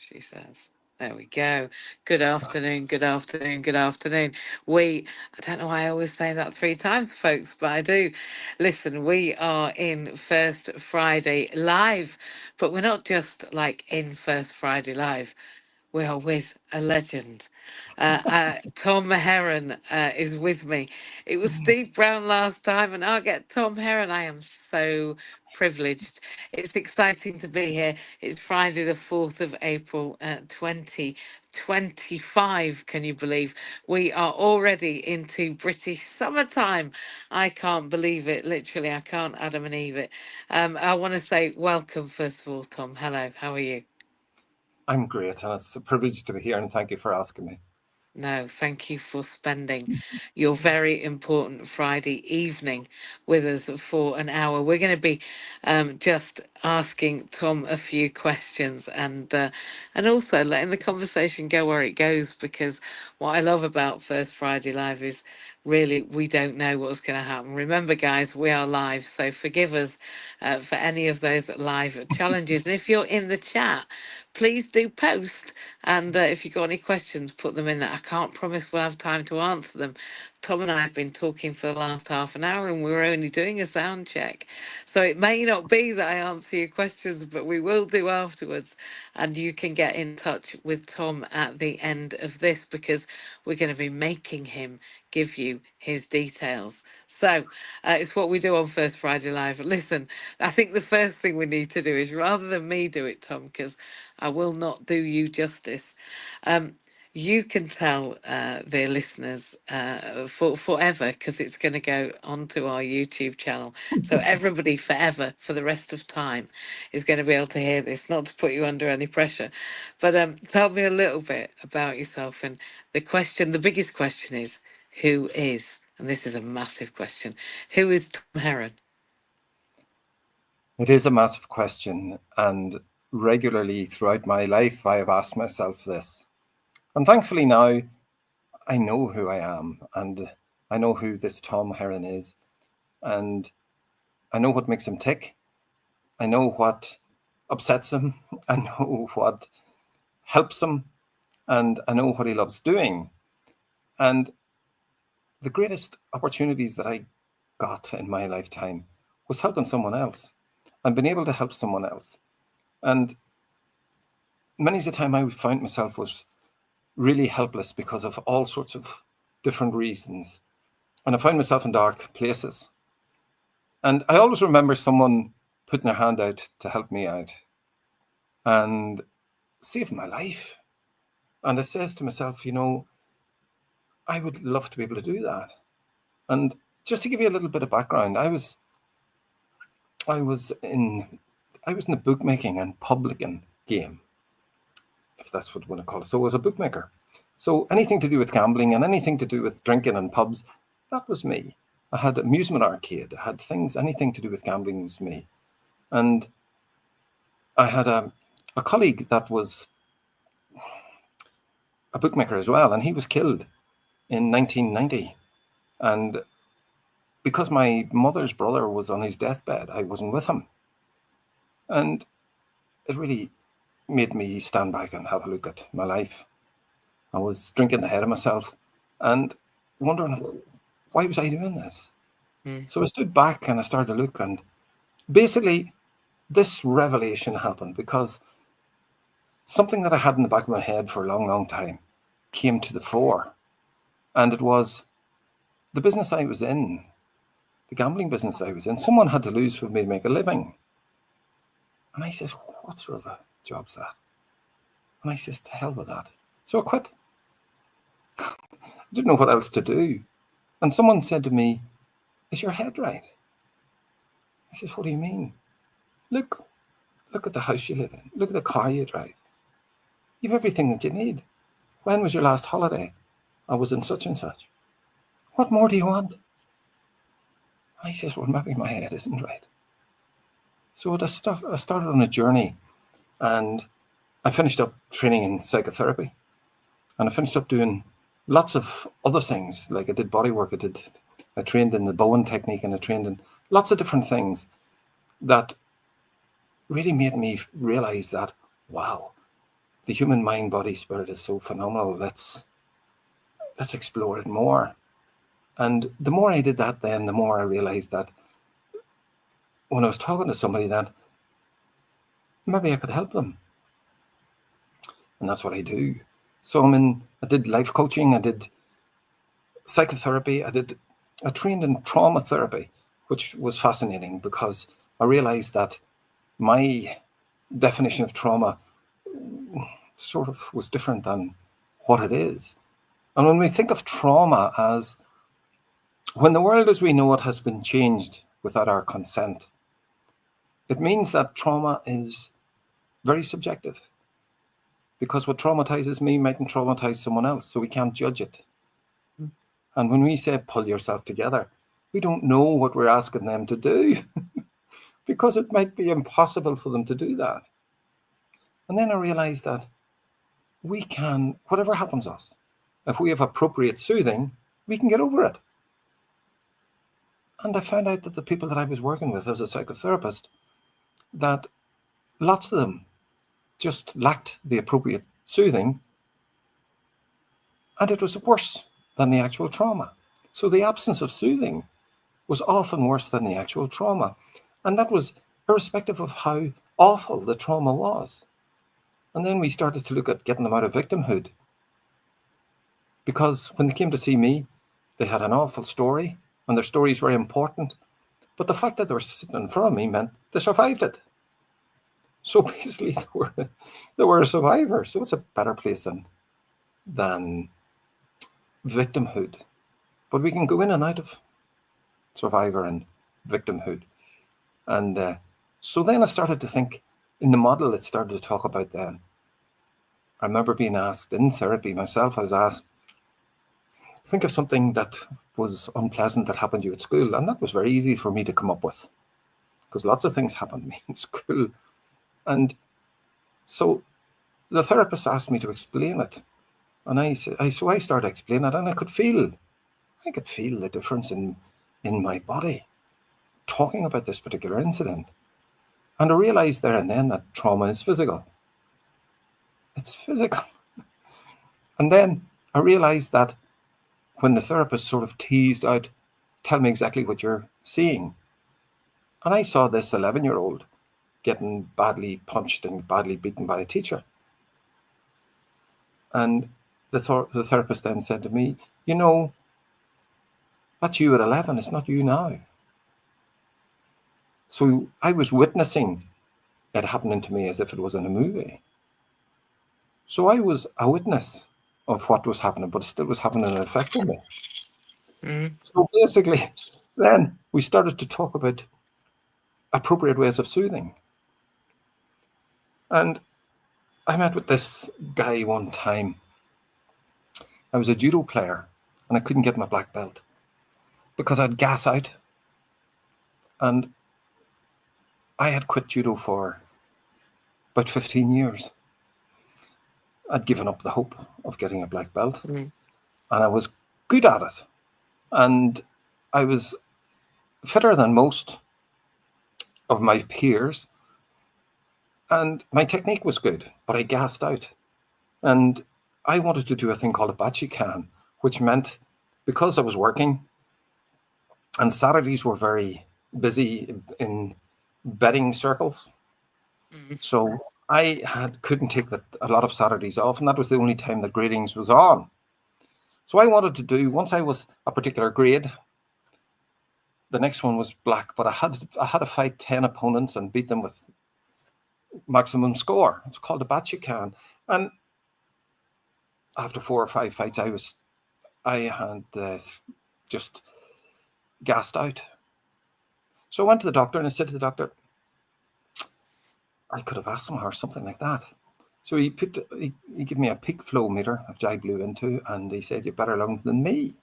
she says. There we go. Good afternoon, good afternoon, good afternoon. I don't know why I always say that three times, folks, but I do. Listen, we are in First Friday Live, but we're not just like in First Friday Live. We are with a legend. Tom Herron is with me. It was Steve Brown last time, and I'll get Tom Herron. I am so privileged. It's exciting to be here. It's Friday, the 4th of April, 2025. Can you believe? We are already into British summertime. I can't believe it. Literally, I can't Adam and Eve it. I want to say welcome, first of all, Tom. Hello, how are you? I'm great, and it's a privilege to be here, and thank you for asking me. No, thank you for spending your very important Friday evening with us for an hour. We're going to be just asking Tom a few questions and also letting the conversation go where it goes. Because what I love about First Friday Live is really we don't know what's going to happen. Remember, guys, we are live, so forgive us for any of those live challenges. And if you're in the chat, please do post. And if you've got any questions, put them in there. I can't promise we'll have time to answer them. Tom and I have been talking for the last half an hour and we were only doing a sound check. So it may not be that I answer your questions, but we will do afterwards. And you can get in touch with Tom at the end of this because we're going to be making him give you his details. So it's what we do on First Friday Live. Listen, I think the first thing we need to do is rather than me do it, Tom, because I will not do you justice. Um, you can tell the listeners for forever because it's going to go onto our YouTube channel. So everybody forever for the rest of time is going to be able to hear this. Not to put you under any pressure, but tell me a little bit about yourself. And the biggest question is, who is? And this is a massive question. Who is Tom Herron? It is a massive question, and regularly throughout my life, I have asked myself this. And thankfully now, I know who I am, and I know who this Tom Herron is, and I know what makes him tick. I know what upsets him. I know what helps him, and I know what he loves doing. And the greatest opportunities that I got in my lifetime was helping someone else and being able to help someone else. And many's the time I found myself was really helpless because of all sorts of different reasons. And I found myself in dark places. And I always remember someone putting their hand out to help me out and saved my life. And I says to myself, I would love to be able to do that. And just to give you a little bit of background, I was in the bookmaking and publican game, if that's what you want to call it. So I was a bookmaker. So anything to do with gambling and anything to do with drinking and pubs, that was me. I had amusement arcade. I had things, anything to do with gambling was me. And I had a colleague that was a bookmaker as well, and he was killed in 1990. And because my mother's brother was on his deathbed, I wasn't with him. And it really made me stand back and have a look at my life. I was drinking the head of myself and wondering, why was I doing this? So I stood back and I started to look, and basically this revelation happened because something that I had in the back of my head for a long, long time came to the fore. And it was the business I was in, the gambling business I was in. Someone had to lose for me to make a living. And I says, what sort of a job's that? And I says, to hell with that. So I quit. I didn't know what else to do. And someone said to me, is your head right? I says, what do you mean? Look at the house you live in. Look at the car you drive. You've everything that you need. When was your last holiday? I was in such and such. What more do you want? I says, well, maybe my head isn't right. So I started on a journey, and I finished up training in psychotherapy, and I finished up doing lots of other things. Like I did body work, I trained in the Bowen technique, and I trained in lots of different things that really made me realize that, wow, the human mind, body, spirit is so phenomenal. Let's explore it more. And the more I did that, then the more I realized that when I was talking to somebody, that maybe I could help them. And that's what I do. So I did life coaching, I did psychotherapy, I trained in trauma therapy, which was fascinating because I realized that my definition of trauma sort of was different than what it is. And when we think of trauma as when the world as we know it has been changed without our consent, it means that trauma is very subjective, because what traumatizes me mightn't traumatize someone else, so we can't judge it. And when we say pull yourself together, we don't know what we're asking them to do because it might be impossible for them to do that. And then I realized that we can, whatever happens to us, if we have appropriate soothing, we can get over it. And I found out that the people that I was working with as a psychotherapist, that lots of them just lacked the appropriate soothing, and it was worse than the actual trauma. So the absence of soothing was often worse than the actual trauma. And that was irrespective of how awful the trauma was. And then we started to look at getting them out of victimhood. Because when they came to see me, they had an awful story, and their story is very important. But the fact that they were sitting in front of me meant they survived it. So basically, they were a survivor. So it's a better place than victimhood. But we can go in and out of survivor and victimhood. And so then I started to think, in the model it started to talk about then, I remember being asked in therapy myself, I was asked, think of something that was unpleasant that happened to you at school. And that was very easy for me to come up with, because lots of things happened to me in school. And so the therapist asked me to explain it. And I started explaining it, and I could feel the difference in my body talking about this particular incident. And I realized there and then that trauma is physical. It's physical. And then I realized that when the therapist sort of teased out, tell me exactly what you're seeing. And I saw this 11-year-old getting badly punched and badly beaten by a teacher. And the therapist then said to me, you know, that's you at 11, it's not you now. So I was witnessing it happening to me as if it was in a movie. So I was a witness of what was happening, but it still was happening and affecting me. So basically, then we started to talk about appropriate ways of soothing. And I met with this guy one time. I was a judo player, and I couldn't get my black belt because I'd gas out. And I had quit judo for about 15 years. I'd given up the hope of getting a black belt, and I was good at it. And I was fitter than most of my peers, and my technique was good, but I gassed out. And I wanted to do a thing called a bachikan, which meant, because I was working, and Saturdays were very busy in betting circles, so I couldn't take a lot of Saturdays off, and that was the only time that gradings was on. So I wanted to do, once I was a particular grade, the next one was black, but I had to fight 10 opponents and beat them with maximum score. It's called a bachikan. And after 4 or 5 fights, I had just gassed out. So I went to the doctor and I said to the doctor, I could have asthma or something like that. So he gave me a peak flow meter, which I blew into, and he said, you have better lungs than me.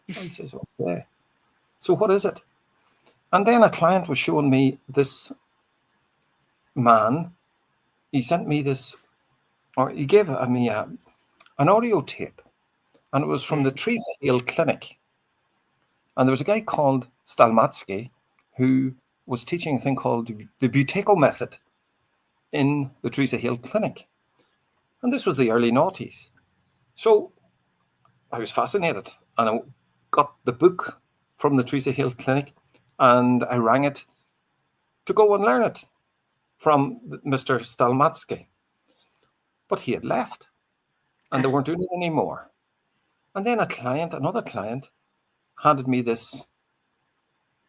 I says, okay. So what is it? And then a client was showing me this man. He sent me this, or he gave me an audio tape, and it was from the Teresa Hale Clinic. And there was a guy called Stalmatsky who was teaching a thing called the Buteyko method in the Teresa Hale Clinic. And this was the early noughties. So I was fascinated, and I got the book from the Teresa Hill Clinic, and I rang it to go and learn it from Mr. Stalmatsky. But he had left, and they weren't doing it anymore. And then another client, handed me this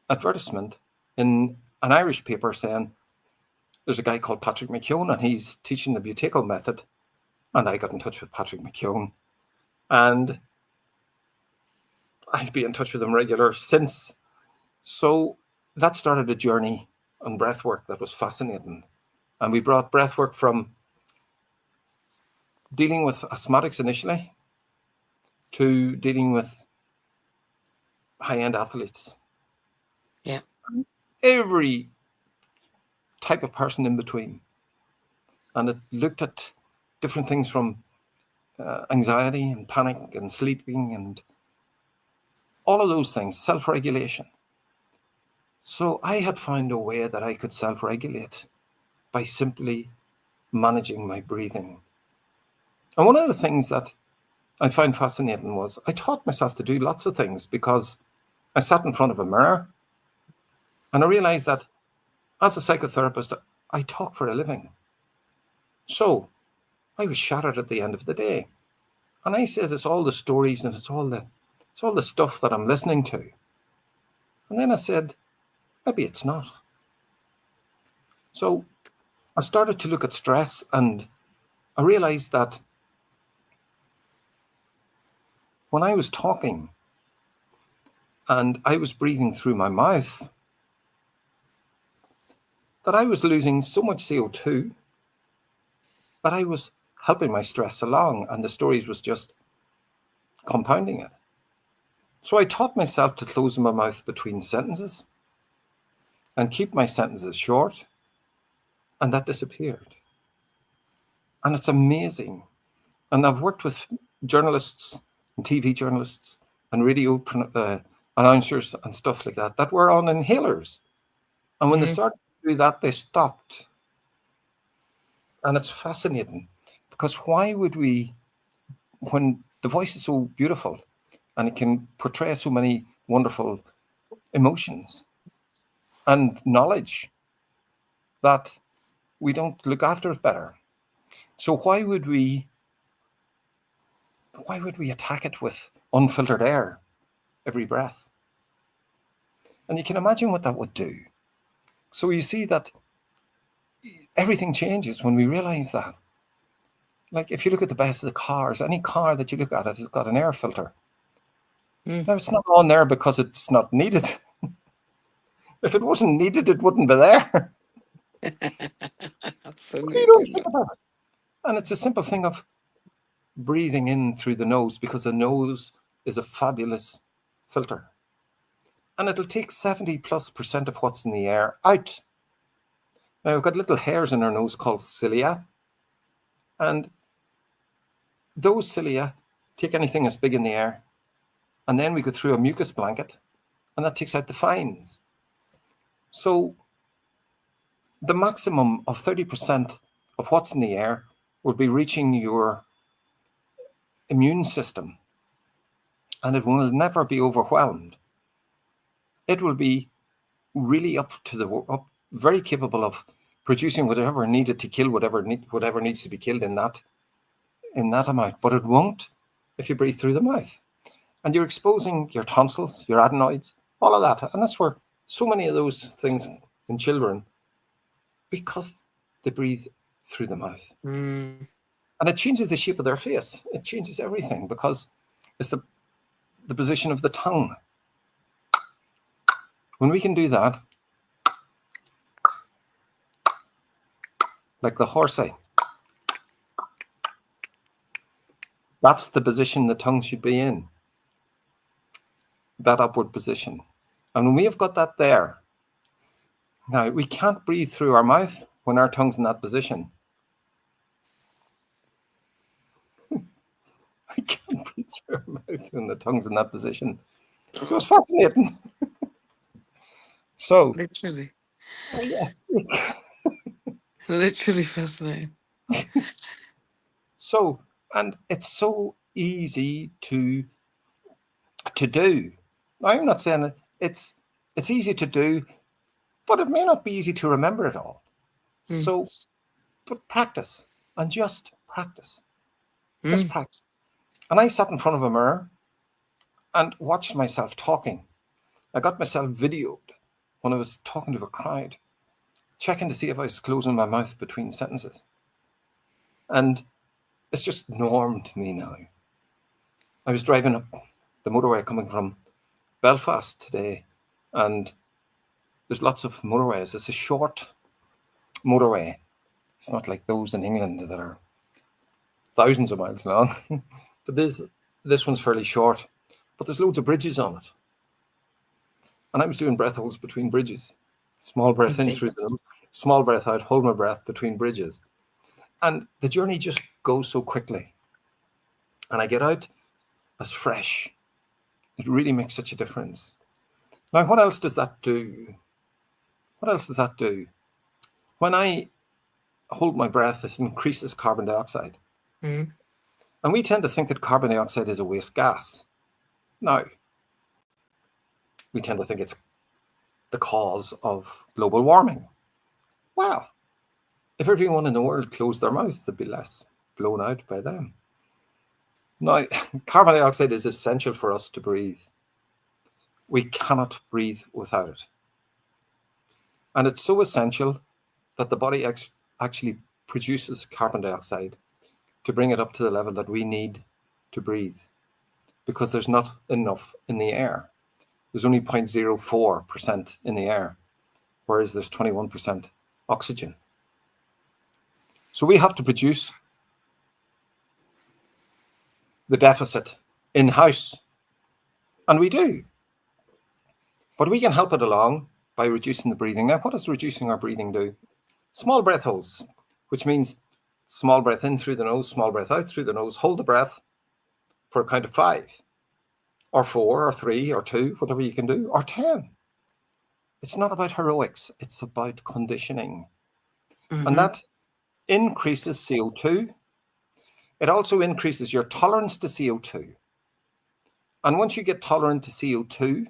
advertisement in an Irish paper saying there's a guy called Patrick McKeown, and he's teaching the Buteyko method. And I got in touch with Patrick McKeown, and I'd be in touch with him regular since. So that started a journey on breathwork that was fascinating. And we brought breathwork from dealing with asthmatics initially to dealing with high-end athletes. Yeah. Every type of person in between. And it looked at different things from anxiety and panic and sleeping and all of those things, self-regulation. So I had found a way that I could self-regulate by simply managing my breathing. And one of the things that I found fascinating was I taught myself to do lots of things because I sat in front of a mirror and I realized that as a psychotherapist, I talk for a living. So I was shattered at the end of the day. And I says it's all the stories and it's all the stuff that I'm listening to. And then I said, maybe it's not. So I started to look at stress, and I realized that when I was talking and I was breathing through my mouth, that I was losing so much CO2 that I was helping my stress along, and the stories was just compounding it. So I taught myself to close my mouth between sentences and keep my sentences short, and that disappeared. And it's amazing. And I've worked with journalists and TV journalists and radio announcers and stuff like that were on inhalers. And when they started to do that, they stopped. And it's fascinating because why would we, when the voice is so beautiful and it can portray so many wonderful emotions and knowledge, that we don't look after it better? So why would we attack it with unfiltered air every breath? And you can imagine what that would do. So you see that everything changes when we realize that. Like if you look at the best of the cars, any car that you look at, it has got an air filter. Now it's not on there because it's not needed. If it wasn't needed, it wouldn't be there. Absolutely. You don't think about it. And it's a simple thing of breathing in through the nose, because the nose is a fabulous filter. And it'll take 70+% of what's in the air out. Now, we've got little hairs in our nose called cilia. And those cilia take anything that's big in the air. And then we go through a mucus blanket, and that takes out the fines. So the maximum of 30% of what's in the air will be reaching your immune system, and it will never be overwhelmed. It will be really up very capable of producing whatever needed to kill whatever needs to be killed in that amount. But it won't if you breathe through the mouth, and you're exposing your tonsils, your adenoids, all of that. And that's where so many of those things in children, because they breathe through the mouth. And it changes the shape of their face. It changes everything because it's the position of the tongue. When we can do that, like the horsey, that's the position the tongue should be in, that upward position. And when we have got that there, now we can't breathe through our mouth when our tongue's in that position. I can't breathe through our mouth when the tongue's in that position. So it's fascinating. So Literally. Yeah. Literally fascinating. So, and it's so easy to do. I'm not saying it's easy to do, but it may not be easy to remember it all. So, but practice, and just practice. Just practice. And I sat in front of a mirror and watched myself talking. I got myself videoed when I was talking to a crowd, checking to see if I was closing my mouth between sentences. And it's just norm to me now. I was driving up the motorway coming from Belfast today, and there's lots of motorways. It's a short motorway. It's not like those in England that are thousands of miles long. But this one's fairly short. But there's loads of bridges on it. And I was doing breath holds between bridges. Small breath in through the nose, small breath out, hold my breath between bridges. And the journey just goes so quickly. And I get out as fresh. It really makes such a difference. Now, what else does that do? What else does that do? When I hold my breath, it increases carbon dioxide. And we tend to think that carbon dioxide is a waste gas. No. We tend to think it's the cause of global warming. Well, if everyone in the world closed their mouth, there'd be less blown out by them. Now, carbon dioxide is essential for us to breathe. We cannot breathe without it. And it's so essential that the body actually produces carbon dioxide to bring it up to the level that we need to breathe, because there's not enough in the air. There's only 0.04% in the air, whereas there's 21% oxygen. So we have to produce the deficit in-house, and we do. But we can help it along by reducing the breathing. Now, what does reducing our breathing do? Small breath holds, which means small breath in through the nose, small breath out through the nose, hold the breath for a count of 5, or 4, or 3, or 2, whatever you can do, or 10. It's not about heroics, it's about conditioning. And that increases CO2. It also increases your tolerance to CO2. And once you get tolerant to CO2,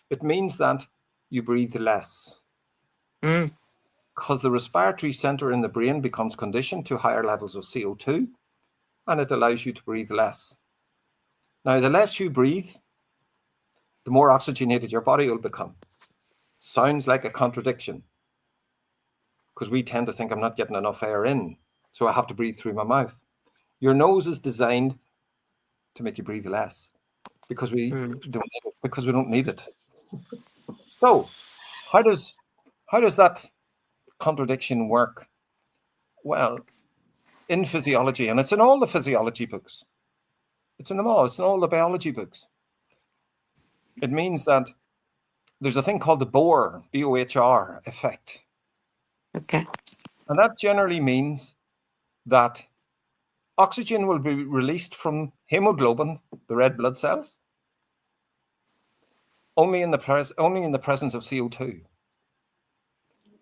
it means that you breathe less. Because the respiratory center in the brain becomes conditioned to higher levels of CO2, and it allows you to breathe less. Now, the less you breathe, the more oxygenated your body will become. Sounds like a contradiction, because we tend to think I'm not getting enough air in, so I have to breathe through my mouth. Your nose is designed to make you breathe less, because we don't need it. So, how does that contradiction work? Well, in physiology, and it's in all the physiology books. It's in them all. It's in all the biology books. It means that there's a thing called the Bohr, B-O-H-R effect. Okay. And that generally means that oxygen will be released from hemoglobin, the red blood cells, only in the presence of CO2.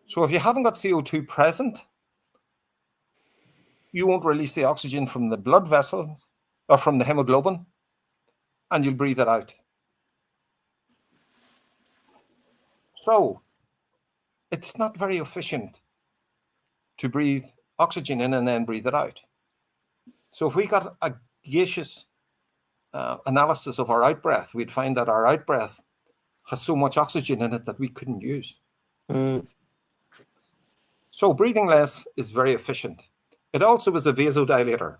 So if you haven't got CO2 present, you won't release the oxygen from the blood vessels or from the hemoglobin, and you'll breathe it out. So it's not very efficient to breathe oxygen in and then breathe it out. So if we got a gaseous analysis of our out-breath, we'd find that our out-breath has so much oxygen in it that we couldn't use. So breathing less is very efficient. It also is a vasodilator,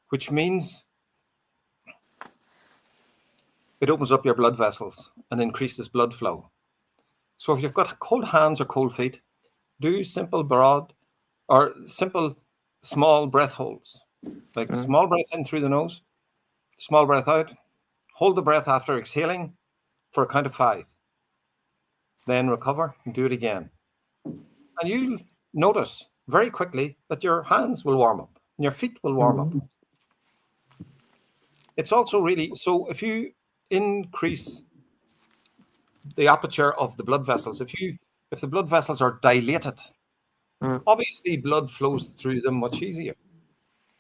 which means it opens up your blood vessels and increases blood flow. So if you've got cold hands or cold feet, do simple small breath holds, like small breath in through the nose, small breath out, hold the breath after exhaling for a count of 5, then recover and do it again. And you'll notice very quickly that your hands will warm up and your feet will warm up. It's also really, so if you increase the aperture of the blood vessels, if the blood vessels are dilated, obviously blood flows through them much easier.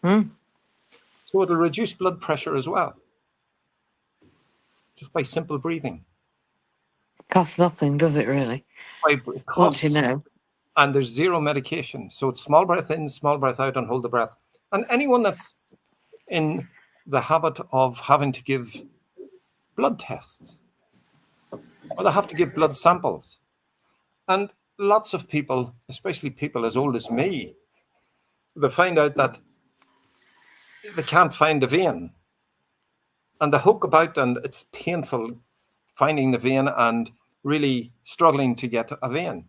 So it'll reduce blood pressure as well, just by simple breathing. Costs nothing, does it really? It Once you costs, know. and there's zero medication. So it's small breath in, small breath out, and hold the breath. And anyone that's in the habit of having to give blood tests, or they have to give blood samples, and lots of people, especially people as old as me, they find out that they can't find a vein, and they hook about, and it's painful finding the vein and really struggling to get a vein.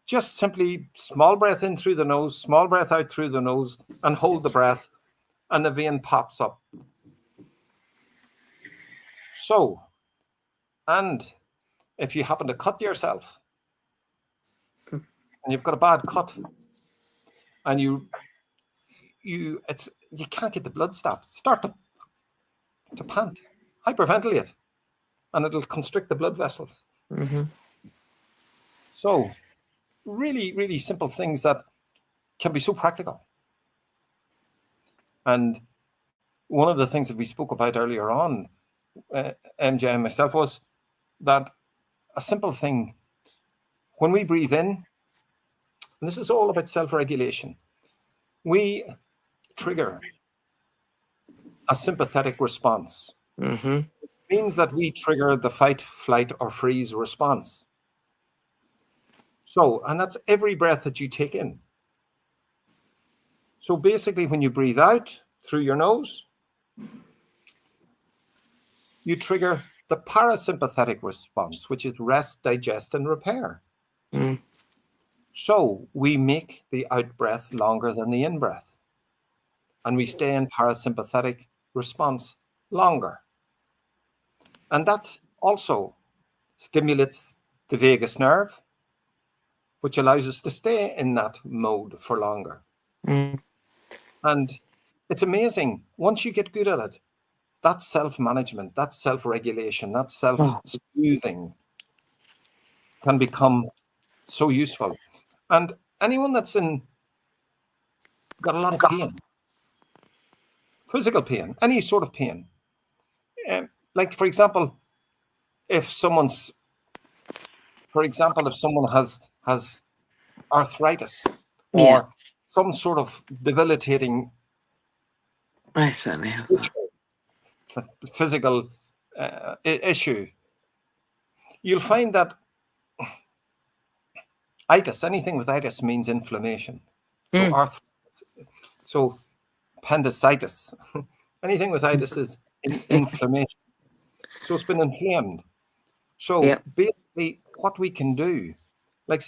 Just simply small breath in through the nose, small breath out through the nose, and hold the breath, and the vein pops up. So, and if you happen to cut yourself, and you've got a bad cut, and you can't get the blood stopped, start to pant, hyperventilate, and it'll constrict the blood vessels. So really, really simple things that can be so practical. And one of the things that we spoke about earlier on, MJ and myself, was that a simple thing, when we breathe in, and this is all about self-regulation, we trigger a sympathetic response. It means that we trigger the fight, flight, or freeze response. So, and that's every breath that you take in. So basically, when you breathe out through your nose, you trigger the parasympathetic response, which is rest, digest, and repair. So we make the out breath longer than the in breath, and we stay in parasympathetic response longer. And that also stimulates the vagus nerve, which allows us to stay in that mode for longer. And it's amazing. Once you get good at it, that self-management, that self-regulation, that self-soothing can become so useful. And anyone that's got a lot of pain, physical pain, any sort of pain, like for example, if someone has arthritis or some sort of debilitating I certainly have that. physical issue, you'll find that anything with itis means inflammation. So arthritis, so appendicitis, anything with itis is inflammation. So it's been inflamed. So basically what we can do, like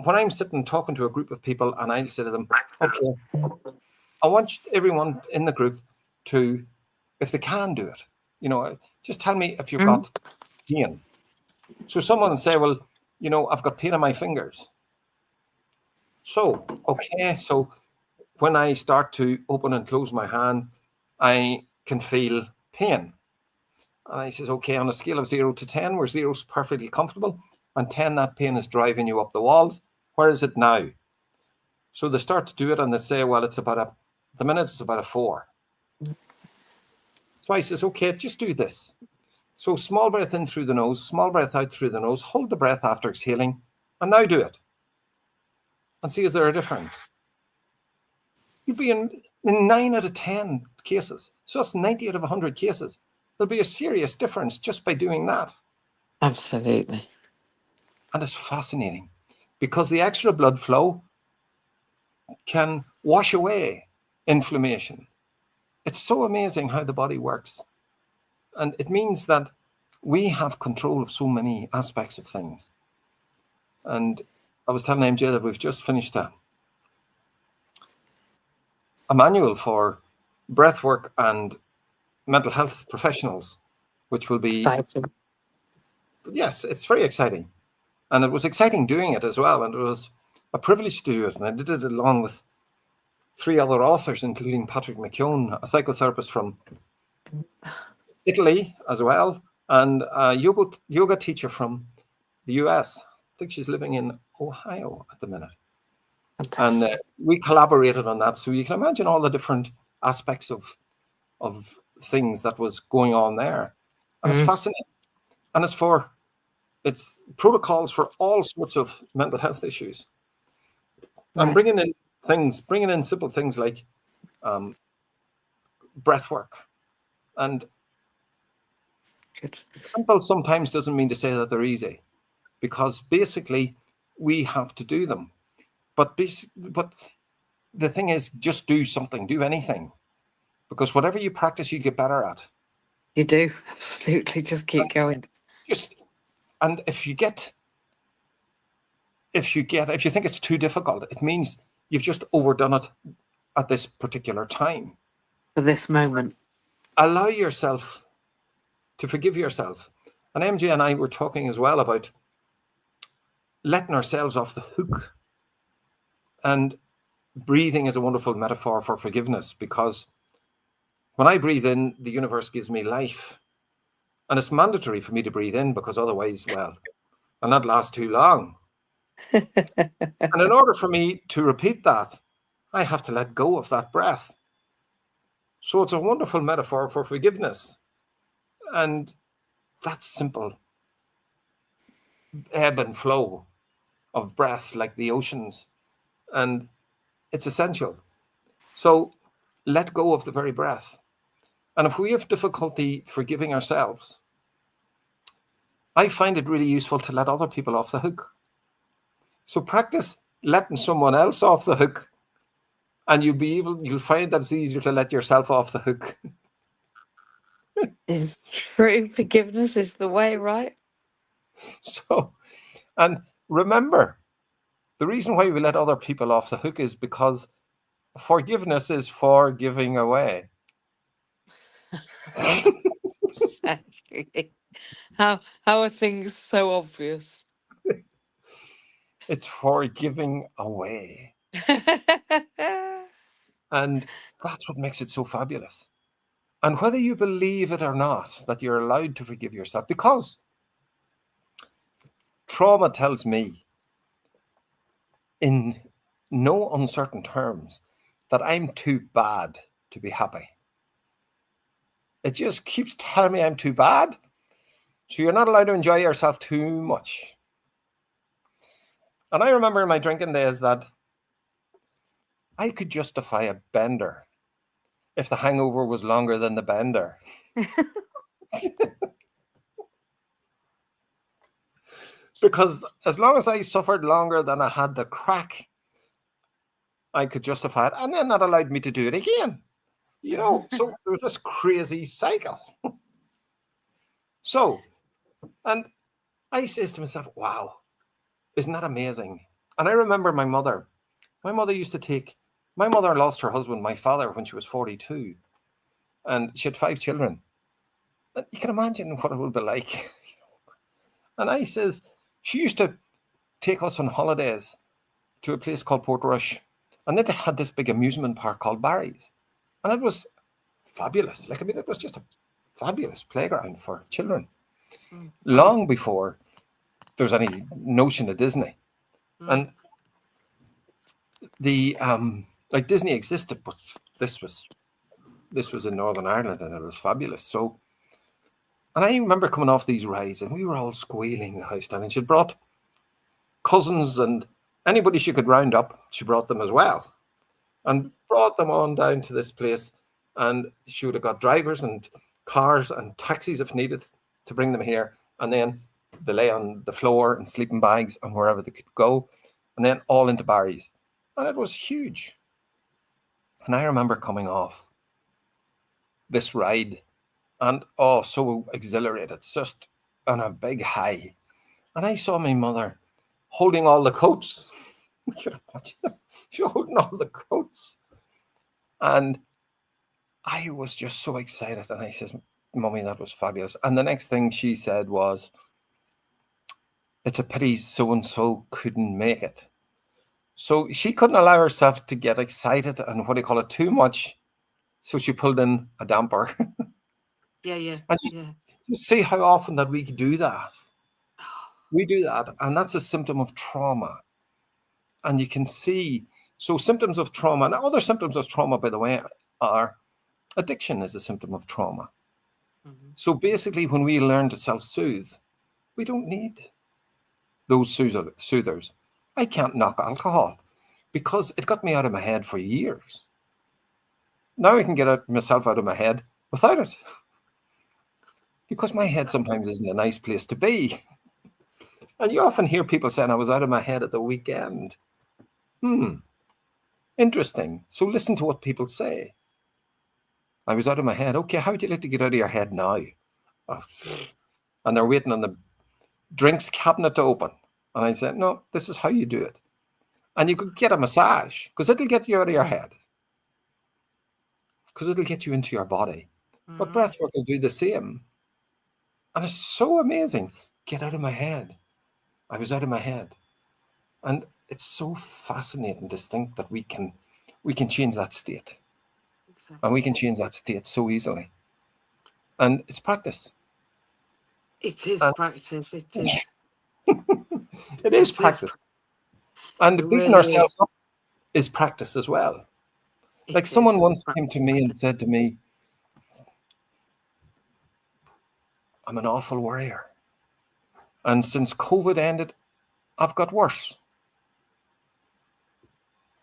when I'm sitting talking to a group of people and I'll say to them, okay, I want everyone in the group to, if they can do it, just tell me if you've got pain. So someone will say, well, I've got pain in my fingers. So, okay, so when I start to open and close my hand, I can feel pain. And I says, okay, on a scale of 0 to 10, where 0 is perfectly comfortable, and 10, that pain is driving you up the walls. Where is it now? So they start to do it and they say, well, it's about the minute it's about a 4. So I says, okay, just do this. So small breath in through the nose, small breath out through the nose, hold the breath after exhaling, and now do it. And see, is there a difference? You'd be in 9 out of 10 cases. So that's 90 out of 100 cases. There'll be a serious difference just by doing that. Absolutely. And it's fascinating because the extra blood flow can wash away inflammation. It's so amazing how the body works. And it means that we have control of so many aspects of things. And I was telling MJ that we've just finished a manual for breath work and mental health professionals, which will be exciting. Yes, it's very exciting. And it was exciting doing it as well. And it was a privilege to do it. And I did it along with 3 other authors, including Patrick McKeown, a psychotherapist from Italy as well, and a yoga teacher from the US. I think she's living in Ohio at the minute. And Fantastic. we collaborated on that. So you can imagine all the different aspects of things that was going on there. And it's Mm, fascinating. And it's protocols for all sorts of mental health issues. And right. bringing in simple things like um, breath work. And Good. simple sometimes doesn't mean to say that they're easy, because basically we have to do them. But the thing is, just do something, do anything, because whatever you practice, you get better at. You do. Absolutely. Just keep going. Just and if you think it's too difficult, it means you've just overdone it at this particular time. For this moment. Allow yourself to forgive yourself. And MJ and I were talking as well about letting ourselves off the hook. And breathing is a wonderful metaphor for forgiveness, because when I breathe in, the universe gives me life. And it's mandatory for me to breathe in, because otherwise, well, I'll not last too long. And in order for me to repeat that, I have to let go of that breath. So it's a wonderful metaphor for forgiveness. And that's simple ebb and flow of breath, like the oceans. And it's essential. So let go of the very breath. And if we have difficulty forgiving ourselves, I find it really useful to let other people off the hook. So practice letting someone else off the hook, and you'll find that it's easier to let yourself off the hook. It's true. Forgiveness is the way, right? So, and remember, the reason why we let other people off the hook is because forgiveness is for giving away. Exactly. How are things so obvious? It's for giving away. And that's what makes it so fabulous. And whether you believe it or not, that you're allowed to forgive yourself, because trauma tells me in no uncertain terms that I'm too bad to be happy. It just keeps telling me I'm too bad. So you're not allowed to enjoy yourself too much. And I remember in my drinking days that I could justify a bender if the hangover was longer than the bender. Because as long as I suffered longer than I had the crack, I could justify it. And then that allowed me to do it again. So there was this crazy cycle. So, and I says to myself, wow, isn't that amazing? And I remember my mother. My mother lost her husband, my father, when she was 42. And she had 5 children. And you can imagine what it would be like. And I says, she used to take us on holidays to a place called Portrush. And then they had this big amusement park called Barry's. And it was fabulous. It was just a fabulous playground for children, long before there was any notion of Disney. And the like Disney existed, but this was in Northern Ireland, and it was fabulous. So, and I remember coming off these rides, and we were all squealing the house down. And she brought cousins and anybody she could round up. She brought them as well, and brought them on down to this place. And she would have got drivers and cars and taxis if needed to bring them here. And then they lay on the floor in sleeping bags and wherever they could go, and then all into Barry's. And it was huge. And I remember coming off this ride and so exhilarated, just on a big high. And I saw my mother holding all the coats. She was holding all the coats. And I was just so excited. And I says, Mummy, that was fabulous. And the next thing she said was, it's a pity so-and-so couldn't make it. So she couldn't allow herself to get excited and too much. So she pulled in a damper. Yeah. And just see how often that we do that. We do that. And that's a symptom of trauma. And you can see, so symptoms of trauma, and other symptoms of trauma, by the way, are addiction is a symptom of trauma. Mm-hmm. So basically, when we learn to self-soothe, we don't need those soothers. I can't knock alcohol because it got me out of my head for years. Now I can get myself out of my head without it because my head sometimes isn't a nice place to be. And you often hear people saying, I was out of my head at the weekend. Interesting. So listen to what people say. I was out of my head. Okay, how would you like to get out of your head now? Oh, and they're waiting on the drinks cabinet to open. And I said, no, this is how you do it. And you could get a massage because it'll get you out of your head. Because it'll get you into your body. But breathwork will do the same. And it's so amazing. Get out of my head. I was out of my head. And it's so fascinating to think that we can change that state. Exactly. And we can change that state so easily. And it's practice. It is practice. It is. It is practice. And it beating really ourselves up is practice as well. Like someone once came to me and said to me, I'm an awful worrier. And since COVID ended, I've got worse.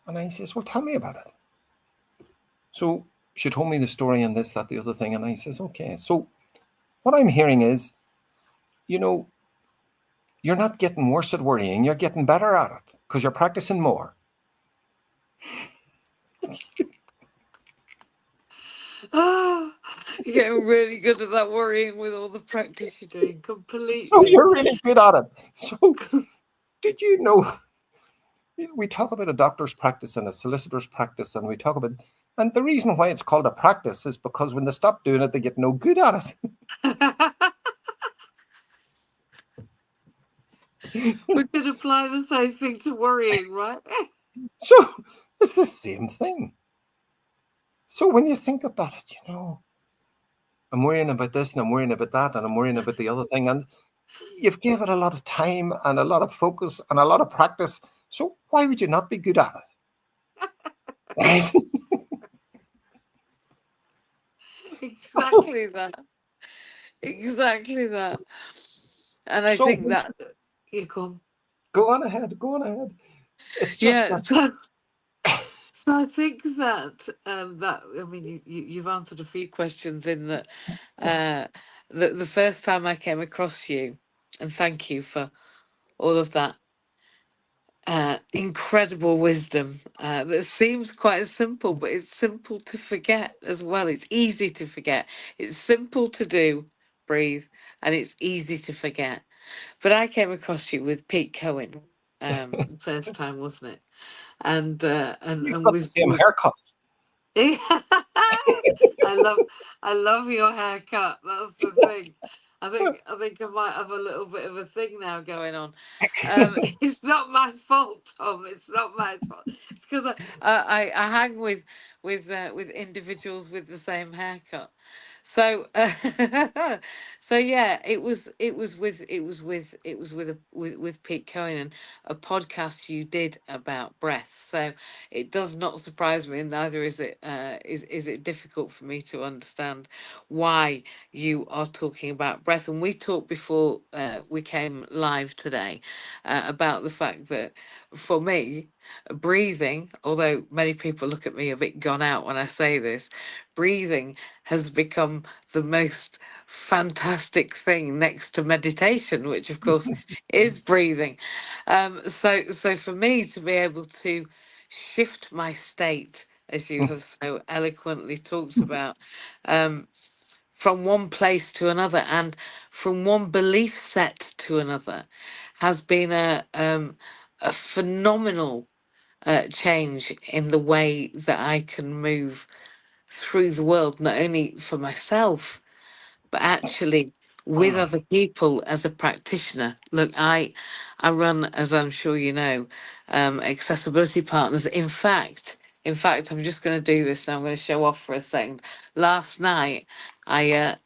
And I says, well, tell me about it. So she told me the story and this, that, the other thing. And I says, okay. So what I'm hearing is, you're not getting worse at worrying. You're getting better at it because you're practicing more. Oh, you're getting really good at that worrying with all the practice you're doing. Completely. So you're really good at it. So did you know? We talk about a doctor's practice and a solicitor's practice, and we talk about, and the reason why it's called a practice is because when they stop doing it, they get no good at it. We could apply the same thing to worrying, right? So it's the same thing. So when you think about it, I'm worrying about this and I'm worrying about that and I'm worrying about the other thing. And you've given it a lot of time and a lot of focus and a lot of practice. So why would you not be good at it? Exactly that. Exactly that. And I think that you come. Go on ahead. Go on ahead. It's just So I think that I mean you've answered a few questions in that the first time I came across you, and thank you for all of that incredible wisdom that seems quite simple, but it's simple to forget as well. It's easy to forget. It's simple to do, breathe, and it's easy to forget. But I came across you with Pete Cohen, the first time, wasn't it? And you've got the same haircut. I love your haircut. That's the thing. I think I might have a little bit of a thing now going on. It's not my fault, Tom. It's not my fault. It's because I hang with individuals with the same haircut. So so yeah, it was with Pete Cohen and a podcast you did about breath. So it does not surprise me, and neither is it difficult for me to understand why you are talking about breath. And we talked before we came live today about the fact that for me, breathing, although many people look at me a bit gone out when I say this, breathing has become the most fantastic thing next to meditation, which of course is breathing. So for me to be able to shift my state, as you have so eloquently talked about, um, from one place to another and from one belief set to another, has been a phenomenal change in the way that I can move through the world, not only for myself, but actually with other people as a practitioner. Look, I run, as I'm sure you know, accessibility partners. In fact, I'm just going to do this now. I'm going to show off for a second. Last night, I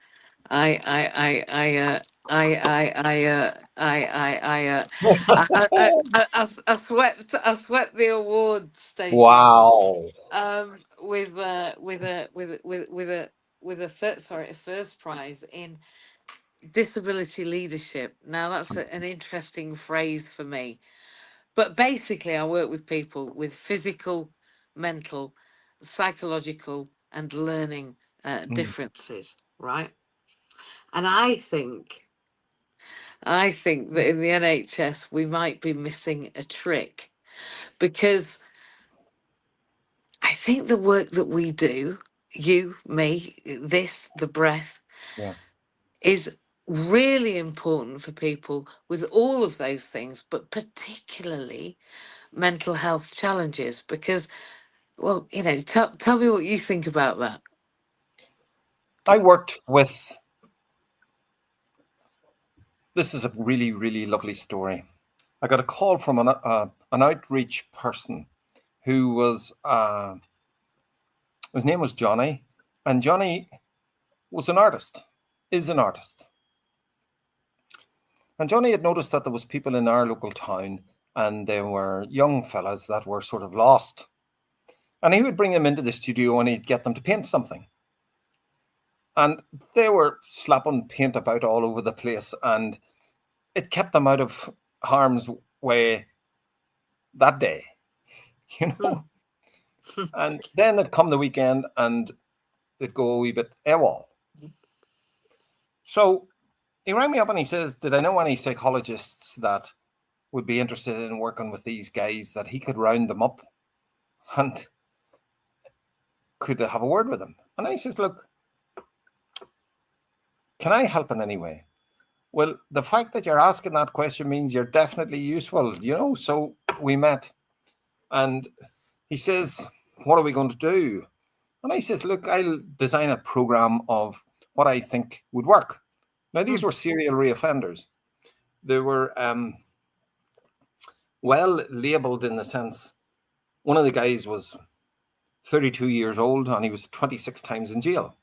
I swept the awards station Wow. with a first prize in disability leadership. Now that's an interesting phrase for me, but basically, I work with people with physical, mental, psychological, and learning Mm. differences, right? And I think that in the NHS we might be missing a trick, because I think the work that we do, you, me, this, the breath, Yeah. is really important for people with all of those things, but particularly mental health challenges. Because, well, tell me what you think about that. I worked with, this is a really, really lovely story. I got a call from an outreach person who was, his name was Johnny, and Johnny was an artist, is an artist. And Johnny had noticed that there was people in our local town, and there were young fellas that were sort of lost. And he would bring them into the studio and he'd get them to paint something. And they were slapping paint about all over the place, and it kept them out of harm's way that day, you Hmm. know. And then they'd come the weekend and they'd go a wee bit AWOL. So he rang me up and he says, did I know any psychologists that would be interested in working with these guys, that he could round them up and could have a word with them? And I says, look, can I help in any way? Well, the fact that you're asking that question means you're definitely useful, you know. So we met and he says, what are we going to do? And I says, look, I'll design a program of what I think would work. Now, these were serial reoffenders. They were well labeled, in the sense, one of the guys was 32 years old and he was 26 times in jail.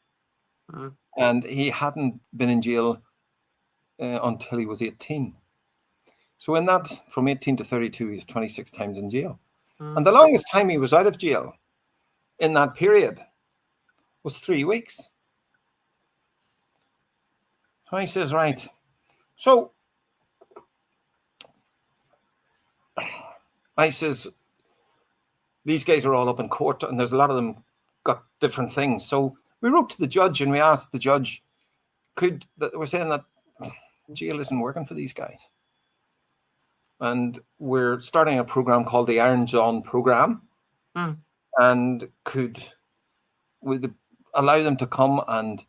And he hadn't been in jail until he was 18. So in that, from 18 to 32, he was 26 times in jail. And the longest time he was out of jail in that period was 3 weeks. So he says, right. So I says, these guys are all up in court and there's a lot of them got different things. So we wrote to the judge and we asked the judge, we're saying that jail isn't working for these guys. And we're starting a program called the Iron John program, and would allow them to come and,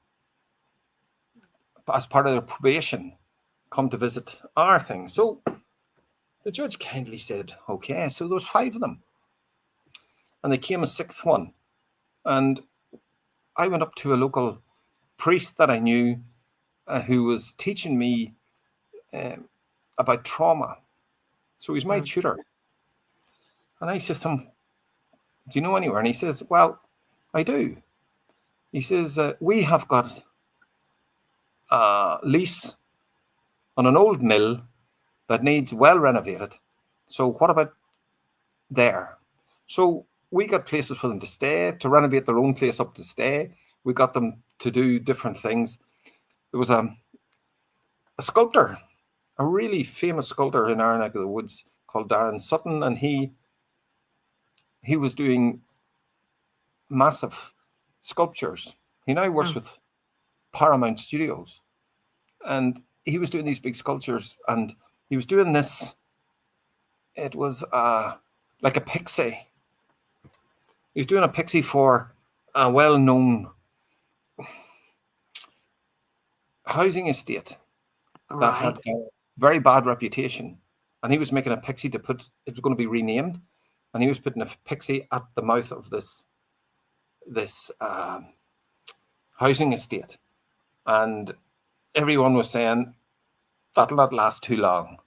as part of their probation, come to visit our thing. So the judge kindly said, okay. So there was 5 of them, and they came a 6th one. And I went up to a local priest that I knew who was teaching me about trauma. So he's my tutor. And I said to him, do you know anywhere? And he says, well, I do. He says, we have got a lease on an old mill that needs well renovated. So what about there? So we got places for them to stay, to renovate their own place up to stay. We got them to do different things. There was a sculptor, a really famous sculptor in our neck of the woods called Darren Sutton, and he was doing massive sculptures. He now works with Paramount Studios, and he was doing these big sculptures, and he was doing this. It was like a pixie. He was doing a pixie for a well-known housing estate that had a very bad reputation, and he was making a pixie to put. It was going to be renamed, and he was putting a pixie at the mouth of this housing estate, and everyone was saying that'll not last too long.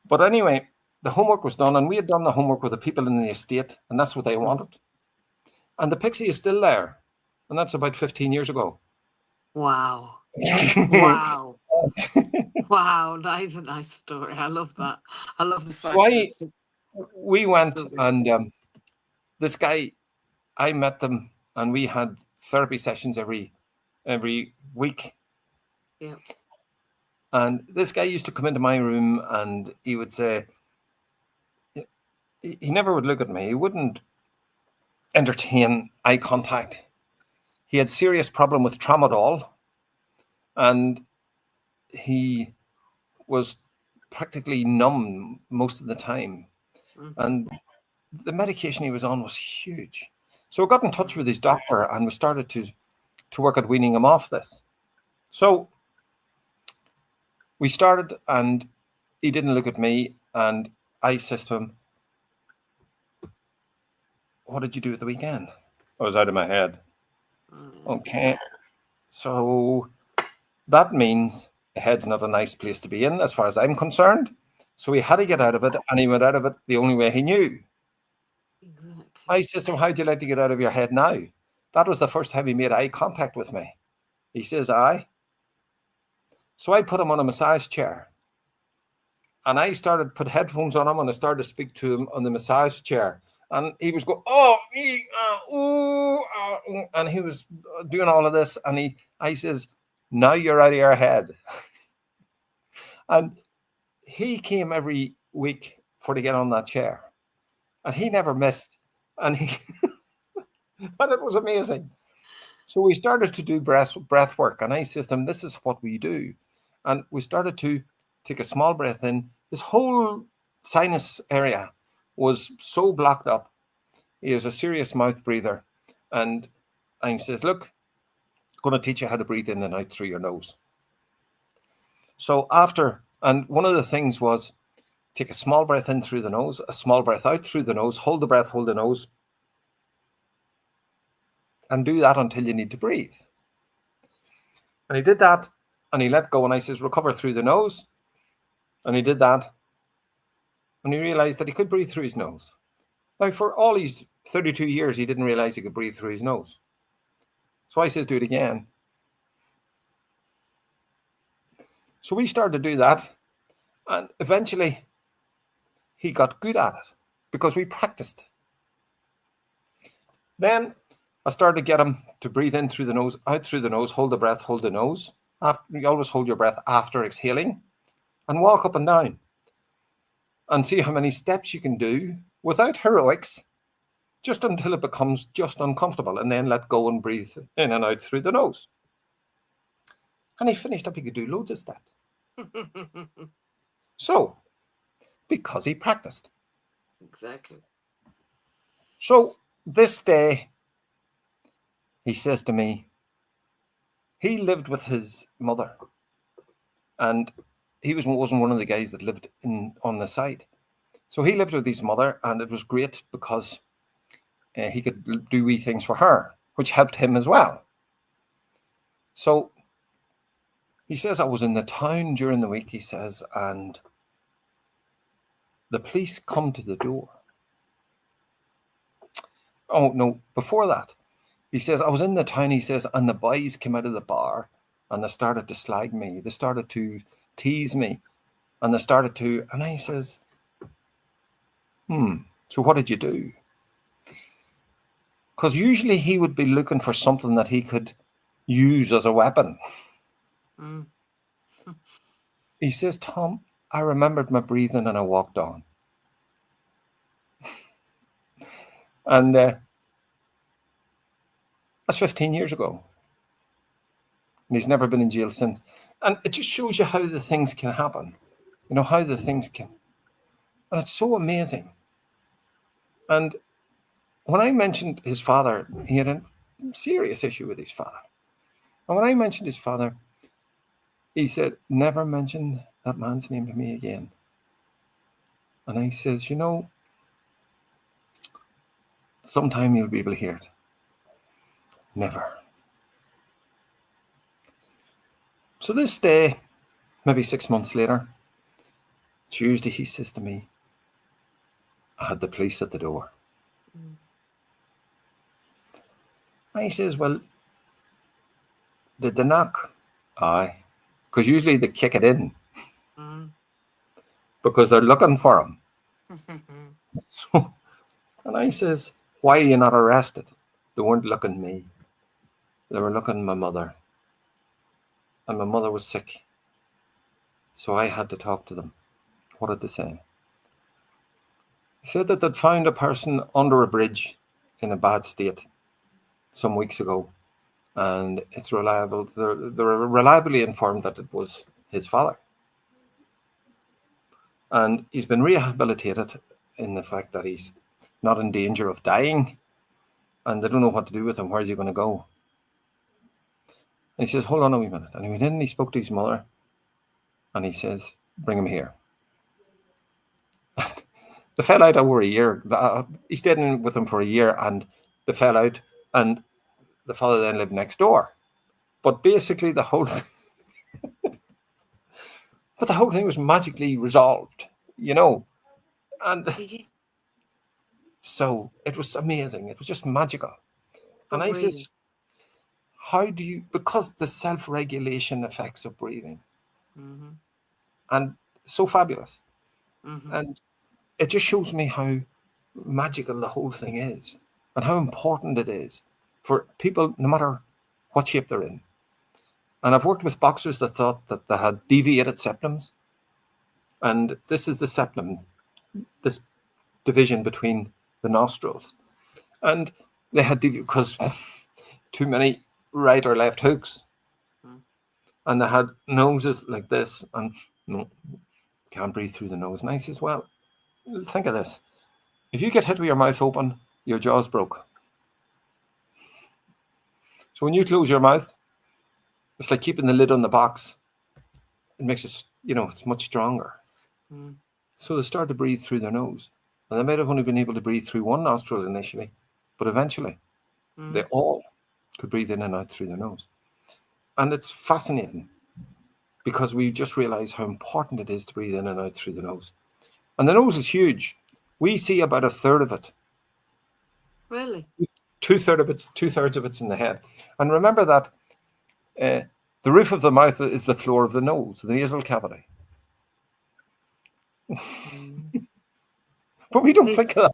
But anyway, the homework was done, and we had done the homework with the people in the estate, and that's what they wanted. And the pixie is still there, and that's about 15 years ago. Wow. Wow. Wow, that is a nice story. I love that. I love the So fact that it's we went, so good. and this guy, I met them, and we had therapy sessions every week. Yeah. And this guy used to come into my room, and he would say, he never would look at me. He wouldn't entertain eye contact. He had serious problem with tramadol, and he was practically numb most of the time. Mm-hmm. And the medication he was on was huge. So I got in touch with his doctor, and we started to work at weaning him off this. So we started, and he didn't look at me, and I said to him, "What did you do at the weekend?" I was out of my head. Okay, so that means the head's not a nice place to be in, as far as I'm concerned. So he had to get out of it, and he went out of it the only way he knew. Exactly. I said to him, "How'd you like to get out of your head now?" That was the first time he made eye contact with me. He says, "Aye." So I put him on a massage chair, and I started put headphones on him, and I started to speak to him on the massage chair. And he was going, "Oh, ooh," and he was doing all of this. And I says, "Now you're out of your head." And he came every week for to get on that chair, and he never missed. And and it was amazing. So we started to do breath work, and I said to him, "This is what we do." And we started to take a small breath in. His whole sinus area was so blocked up. He was a serious mouth breather. And I says, "Look, I'm going to teach you how to breathe in and out through your nose." So and one of the things was take a small breath in through the nose, a small breath out through the nose, hold the breath, hold the nose, and do that until you need to breathe. And he did that, and he let go, and I says, "Recover through the nose." And he did that, and he realized that he could breathe through his nose. Now, for all his 32 years, he didn't realize he could breathe through his nose. So I says, "Do it again." So we started to do that, and eventually he got good at it because we practiced. Then I started to get him to breathe in through the nose, out through the nose, hold the breath, hold the nose. You always hold your breath after exhaling, and walk up and down and see how many steps you can do without heroics, just until it becomes just uncomfortable, and then let go and breathe in and out through the nose. And he finished up, he could do loads of steps. So, because he practiced. Exactly. So, this day, he says to me, he lived with his mother, and he wasn't one of the guys that lived on the site. So he lived with his mother, and it was great because he could do wee things for her, which helped him as well. So he says, I was in the town during the week, he says, and the police come to the door. Oh, no, before that, he says, I was in the town, he says, and the boys came out of the bar, and they started to slag me. They started to tease me, and and I says, so what did you do? Because usually he would be looking for something that he could use as a weapon. He says, Tom, I remembered my breathing and I walked on. And that's 15 years ago. And he's never been in jail since. And it just shows you how the things can happen. You know, how the things can. And it's so amazing. And when I mentioned his father, he had a serious issue with his father. And when I mentioned his father, he said, never mention that man's name to me again. And I says, you know, sometime you'll be able to hear it. Never. So this day, maybe 6 months later, Tuesday, he says to me, I had the police at the door. And he says, well, did they knock? Aye. because usually they kick it in Mm. because they're looking for him. So, and I says, why are you not arrested? They weren't looking at me. They were looking at my mother. And my mother was sick. So I had to talk to them. What did they say? They said that they'd found a person under a bridge in a bad state some weeks ago. And it's reliable. They're reliably informed that it was his father. And he's been rehabilitated in the fact that he's not in danger of dying. And they don't know what to do with him. Where's he going to go? And he says, hold on a wee minute. And he went in and he spoke to his mother. And he says, bring him here. They fell out over a year. He stayed in with him for a year and they fell out. And the father then lived next door. But basically the whole thing was magically resolved, you know. And so it was amazing. It was just magical. And I says, how do you, because the self-regulation effects of breathing, and so fabulous. And it just shows me how magical the whole thing is and how important it is for people, no matter what shape they're in. And I've worked with boxers that thought that they had deviated septums. And this is the septum, this division between the nostrils. And they had because too many right or left hooks. And they had noses like this, and no, can't breathe through the nose. And I says, well, think of this. If you get hit with your mouth open, your jaw's broke. So when you close your mouth, it's like keeping the lid on the box. It makes it, it's much stronger. So they start to breathe through their nose. And they might have only been able to breathe through one nostril initially, but eventually they all could breathe in and out through their nose. And it's fascinating because we just realize how important it is to breathe in and out through the nose. And the nose is huge. We see about a third of it. Really? Two-thirds of it's in the head. And remember that the roof of the mouth is the floor of the nose, the nasal cavity. But we don't think of that.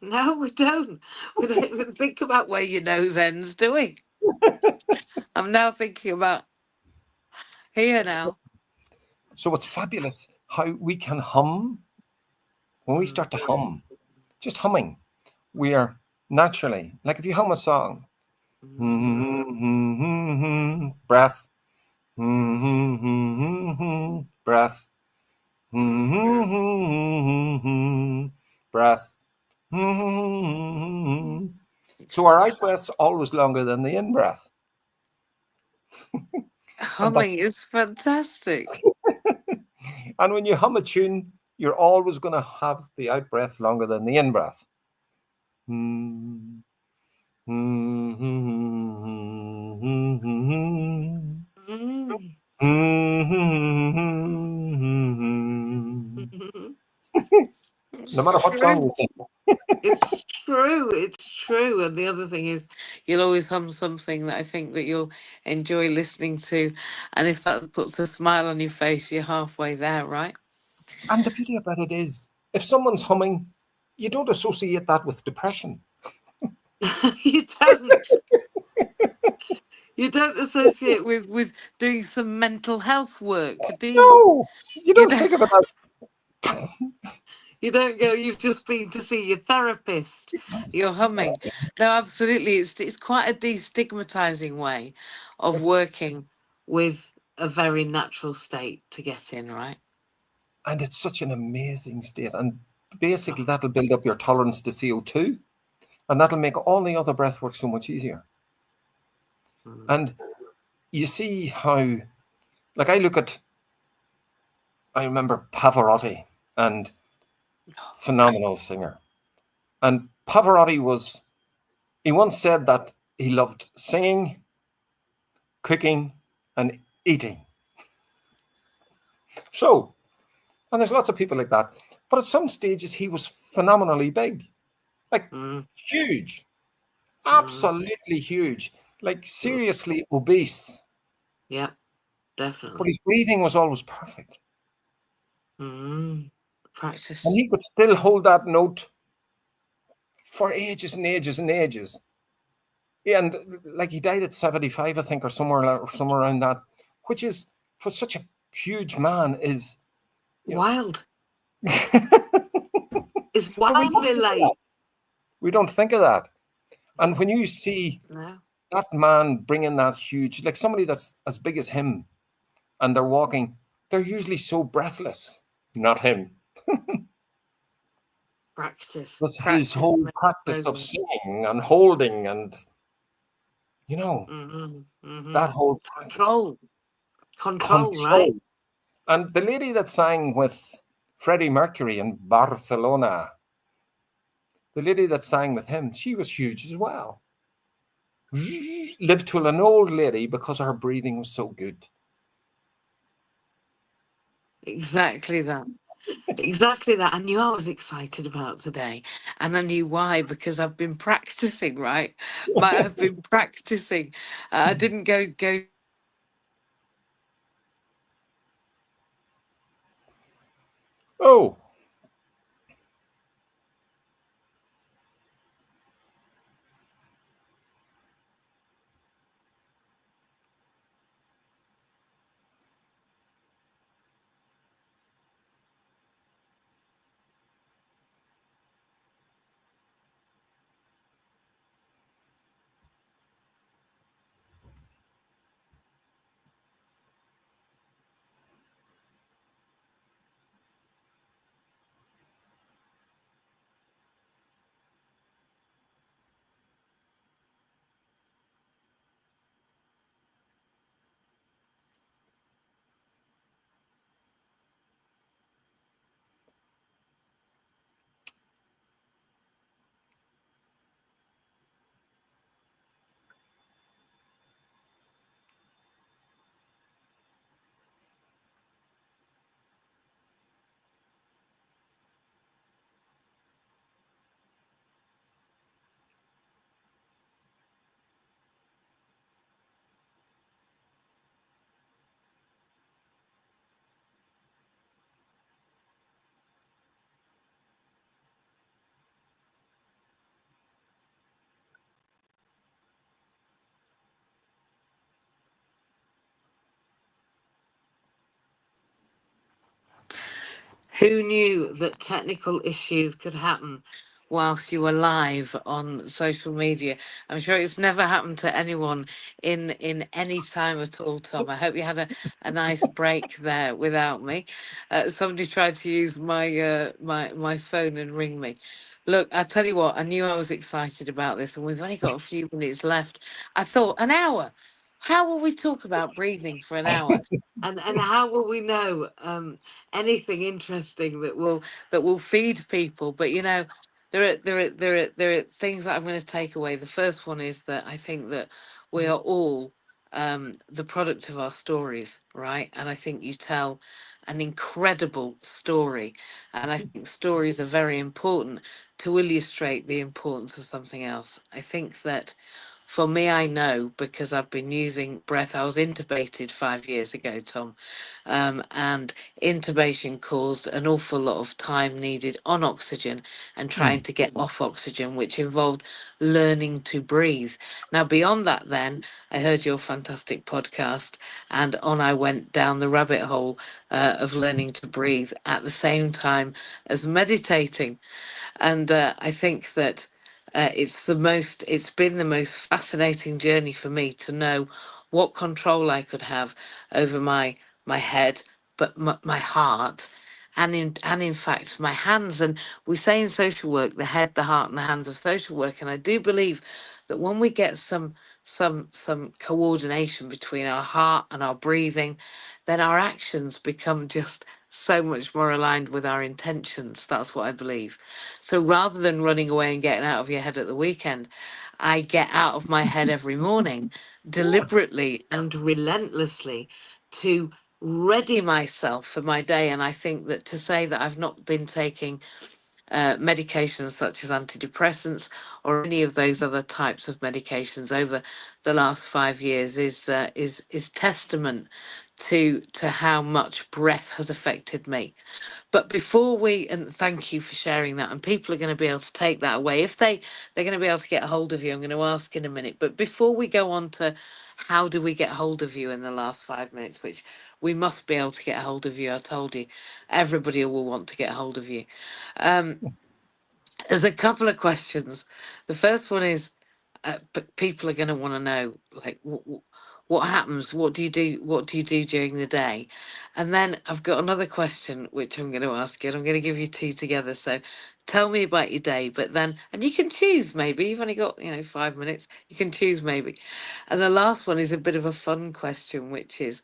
No, we don't. We don't even think about where your nose ends, do we? I'm now thinking about here now. So it's fabulous how we can hum. When we start to hum, just humming, we are naturally, like if you hum a song, breath, breath, breath. So our out breath's always longer than the in breath. Humming is fantastic. And when you hum a tune, you're always going to have the out breath longer than the in breath. No matter what song you sing. It's true. It's true. And the other thing is, you'll always hum something that I think that you'll enjoy listening to. And if that puts a smile on your face, you're halfway there, right? And the beauty about it is, if someone's humming, you don't associate that with depression. You don't. You don't associate with doing some mental health work, do you? No, you don't think of it as. You don't go, you've just been to see your therapist. You're humming. No, absolutely. It's quite a destigmatizing way of working with a very natural state to get in, right? And it's such an amazing state. And basically, that'll build up your tolerance to CO2. And that'll make all the other breath work so much easier. And you see how, like I remember Pavarotti, and phenomenal singer. And Pavarotti he once said that he loved singing, cooking, and eating. So, and there's lots of people like that. But at some stages, he was phenomenally big, like huge, absolutely huge, like seriously obese. Yeah, but definitely. his breathing was always perfect. And Practice. he could still hold that note for ages and ages and ages. Yeah, and like he died at 75, I think, or somewhere around that, which is, for such a huge man, is, you know. Wild. It's But we don't wildly think of that. late. We don't think of that. And when you see No. that man bringing that huge, like somebody that's as big as him, and they're walking, they're usually so breathless. Not him. Practice. That's his Practice whole makes practice of progress. singing and holding, and Mm-hmm. Mm-hmm. that whole practice. Control. Control, right? Control. And the lady that sang with Freddie Mercury in Barcelona, the lady that sang with him, she was huge as well. Lived to an old lady because her breathing was so good. Exactly that. Exactly that. I knew I was excited about today. And I knew why, because I've been practicing, right? I've been practicing. I didn't go Oh, Who knew that technical issues could happen whilst you were live on social media? I'm sure it's never happened to anyone in any time at all, Tom. I hope you had a nice break there without me. Somebody tried to use my phone and ring me. Look, I tell you what, I knew I was excited about this, and we've only got a few minutes left. I thought an hour. How will we talk about breathing for an hour? And how will we know anything interesting that will feed people? But there are things that I'm going to take away. The first one is that I think that we are all the product of our stories, right? And I think you tell an incredible story, and I think stories are very important to illustrate the importance of something else. I think that for me, I know because I've been using breath. I was intubated 5 years ago, Tom, and intubation caused an awful lot of time needed on oxygen and trying to get off oxygen, which involved learning to breathe. Now, beyond that, then I heard your fantastic podcast, and on I went down the rabbit hole of learning to breathe at the same time as meditating. And I think that it's been the most fascinating journey for me to know what control I could have over my head, but my heart, and in fact my hands. And we say in social work, the head, the heart, and the hands of social work. And I do believe that when we get some coordination between our heart and our breathing, then our actions become just so much more aligned with our intentions. That's what I believe. So rather than running away and getting out of your head at the weekend, I get out of my head every morning yeah. deliberately and relentlessly to ready myself for my day. And I think that to say that I've not been taking medications such as antidepressants or any of those other types of medications over the last 5 years is testament to how much breath has affected me. But before we, and thank you for sharing that, and people are going to be able to take that away if they're going to be able to get a hold of you. I'm going to ask in a minute, but before we go on to how do we get hold of you in the last 5 minutes, which we must be able to get a hold of you. I told you, everybody will want to get a hold of you. There's a couple of questions. The first one is, but people are going to want to know, like, what happens? What do you do? What do you do during the day? And then I've got another question, which I'm going to ask you, and I'm going to give you two together. So tell me about your day, but then, and you can choose maybe, you've only got, 5 minutes, you can choose maybe. And the last one is a bit of a fun question, which is,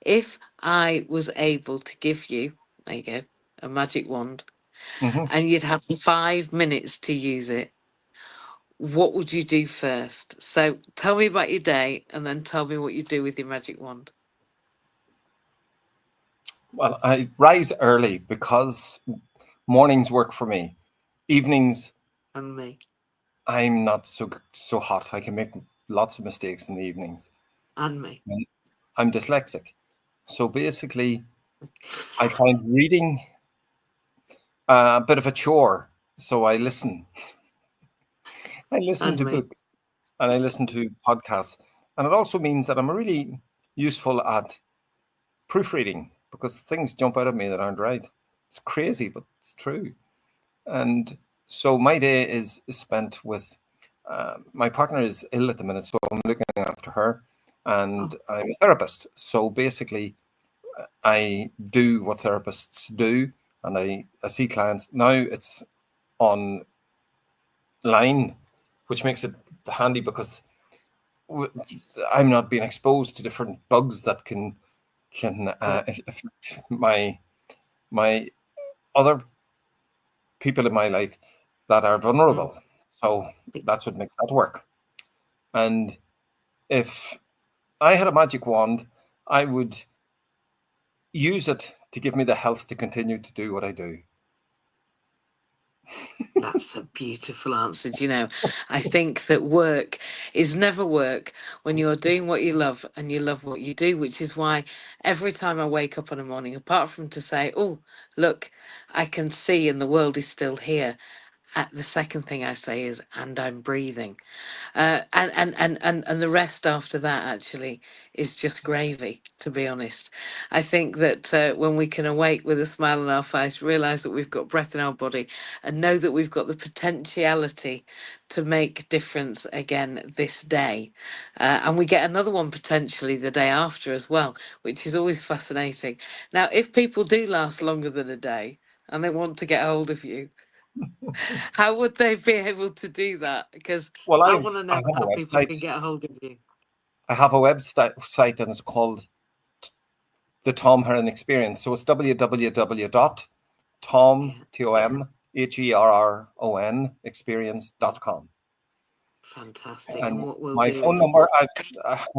if I was able to give you, there you go, a magic wand, and you'd have 5 minutes to use it, what would you do first? So tell me about your day and then tell me what you do with your magic wand. Well, I rise early because mornings work for me. Evenings, And me. I'm not so hot. I can make lots of mistakes in the evenings. And me. I'm dyslexic. So basically, I find reading a bit of a chore. So I listen. I listen And to me. books and I listen to podcasts. And it also means that I'm really useful at proofreading because things jump out at me that aren't right. It's crazy, but it's true. And so my day is spent with my partner is ill at the minute, so I'm looking after her, and I'm a therapist. So basically, I do what therapists do, and I see clients. Now it's online, which makes it handy because I'm not being exposed to different bugs that can affect my other people in my life that are vulnerable. So that's what makes that work. And if I had a magic wand, I would use it to give me the health to continue to do what I do. That's a beautiful answer. Do you know, I think that work is never work when you're doing what you love and you love what you do, which is why every time I wake up in the morning, apart from to say, oh, look, I can see and the world is still here, the second thing I say is, and I'm breathing. And the rest after that actually is just gravy, to be honest. I think that when we can awake with a smile on our face, realize that we've got breath in our body, and know that we've got the potentiality to make difference again this day, and we get another one potentially the day after as well, which is always fascinating. Now, if people do last longer than a day and they want to get hold of you, how would they be able to do that? Because Well, I want to I know have a how people website. can get a hold of you. I have a website and it's called the Tom Herron Experience. So it's www.tom, Yeah, Tom, experience.com. fantastic. And And what we'll my do phone is, number,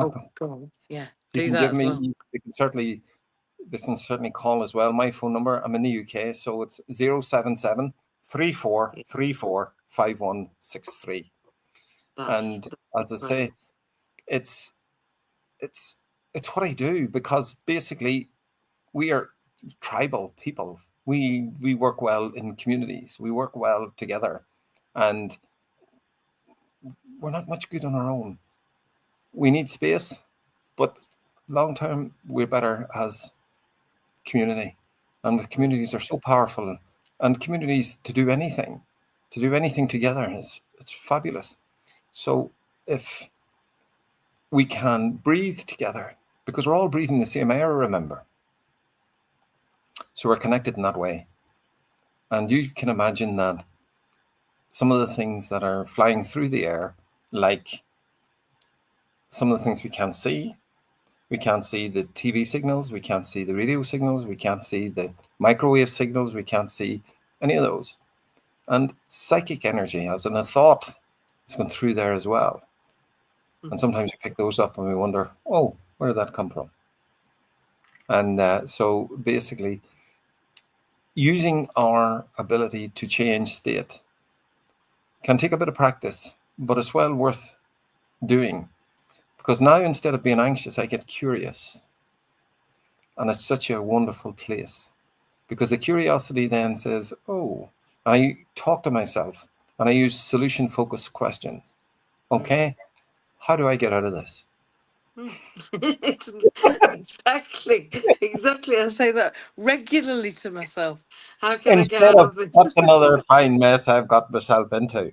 oh, go on. Yeah, you do can that give as me, well. they can certainly call as well. My phone number, I'm in the UK, so it's 077 Yeah, 3434 5163. And as I great. say, it's it's it's what I do because basically we are tribal people. We work well in communities. We work well together, and we're not much good on our own. We need space, but long term we're better as community. And with Mm. communities are so powerful, and communities to do anything together is it's fabulous. So if we can breathe together, because we're all breathing the same air, remember. So we're connected in that way. And you can imagine that some of the things that are flying through the air, like some of the things we can't see the TV signals, we can't see the radio signals, we can't see the microwave signals, we can't see any of those. And psychic energy, as in a thought, is going through there as well. And sometimes we pick those up and we wonder, oh, where did that come from? And so basically, using our ability to change state can take a bit of practice, but it's well worth doing. Because now instead of being anxious, I get curious. And it's such a wonderful place, because the curiosity then says, oh, I talk to myself and I use solution focused questions. Okay, how do I get out of this? It's exactly. I say that regularly to myself. How can I get Instead out of, of this? that's another fine mess I've got myself into.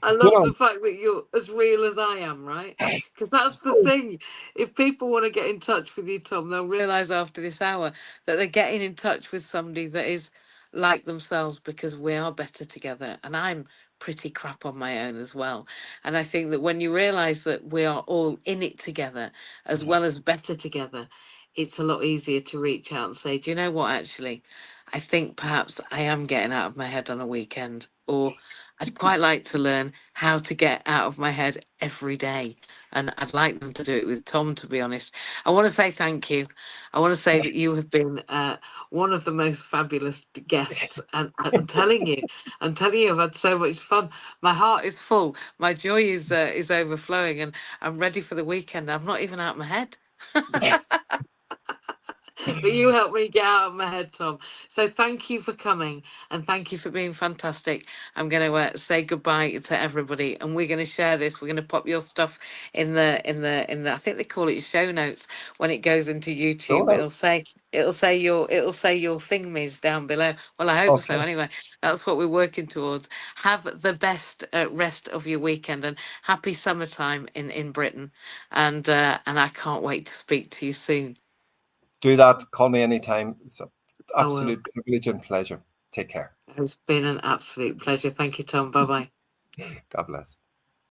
I You love know, the fact that you're as real as I am, right? Because that's the thing. If people want to get in touch with you, Tom, they'll realize after this hour that they're getting in touch with somebody that is like themselves, because we are better together. And I'm pretty crap on my own as well. And I think that when you realize that we are all in it together as yeah, well as better together, it's a lot easier to reach out and say, do you know what, actually? I think perhaps I am getting out of my head on a weekend, or I'd quite like to learn how to get out of my head every day. And I'd like them to do it with Tom, to be honest. I want to say thank you. I want to say that you have been one of the most fabulous guests. And I'm telling you, I've had so much fun. My heart is full. My joy is overflowing, and I'm ready for the weekend. I'm not even out of my head. But you helped me get out of my head, Tom. So thank you for coming, and thank you for being fantastic. I'm going to say goodbye to everybody, and we're going to share this. We're going to pop your stuff in the. I think they call it show notes when it goes into so YouTube. that, It'll say your thingies down below. Well, I hope so. okay. Anyway, that's what we're working towards. Have the best rest of your weekend, and happy summertime in Britain. And I can't wait to speak to you soon. Do that. Call me anytime. It's an I will. absolute privilege and pleasure. Take care. It's been an absolute pleasure. Thank you, Tom. Bye bye. God bless.